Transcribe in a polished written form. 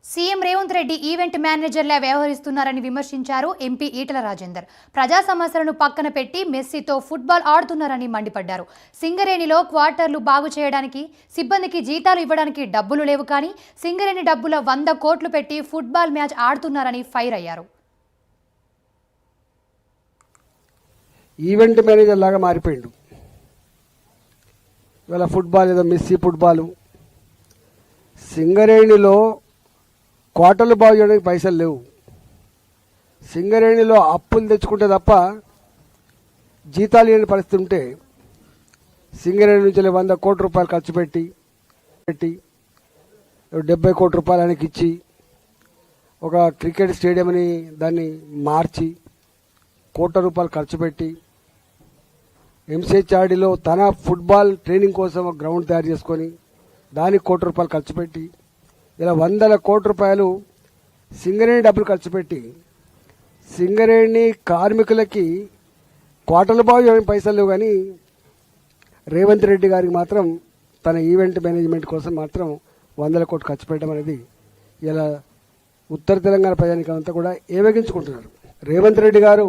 CM Revanth Reddy event మేనేజర్లా వ్యవహరిస్తున్నారని విమర్శించారు MP Etela Rajender. ప్రజా సమస్యలను పక్కన పెట్టి మెస్సీతో ఫుట్బాల్ ఆడుతున్నారని మండిపడ్డారు. సింగరేణిలో క్వార్టర్లు బాగు చేయడానికి, సిబ్బందికి జీతాలు ఇవ్వడానికి డబ్బులు లేవు, కానీ సింగరేణి డబ్బుల 100 కోట్లు పెట్టి ఫుట్బాల్ మ్యాచ్ ఆడుతున్నారని ఫైర్ అయ్యారు. ఈవెంట్ మేనేజర్ లాగా మారిపోయిండు. ఇవాళ ఫుట్బాల్ ఏదో మెస్సీ ఫుట్బాల్. సింగరేణిలో క్వార్టర్లు బాగు చేయడానికి పైసలు లేవు. సింగరేణిలో అప్పులు తెచ్చుకుంటే తప్ప జీతాలు లేని పరిస్థితి ఉంటే సింగరేణి నుంచి 100 కోట్ల రూపాయలు ఖర్చు పెట్టి 70 కోట్ల రూపాయలు ఆయనకి ఇచ్చి ఒక క్రికెట్ స్టేడియంని దాన్ని మార్చి కోట్ల రూపాయలు ఖర్చు పెట్టి ఎంసీహెచ్ఆర్డీలో తన ఫుట్బాల్ ట్రైనింగ్ కోసం ఒక గ్రౌండ్ తయారు చేసుకొని దానికి కోట్ల రూపాయలు ఖర్చు పెట్టి ఇలా 100 కోట్ల రూపాయలు సింగరేణి డబ్బులు ఖర్చు పెట్టి సింగరేణి కార్మికులకి క్వార్టర్లు బాగు చేయడానికి పైసలు లేవు, కానీ రేవంత్ రెడ్డి గారికి మాత్రం తన ఈవెంట్ మేనేజ్మెంట్ కోసం మాత్రం 100 కోట్లు ఖర్చు పెట్టడం అనేది ఇలా ఉత్తర తెలంగాణ ప్రజానికంతా కూడా ఏవగించుకుంటున్నారు. రేవంత్ రెడ్డి గారు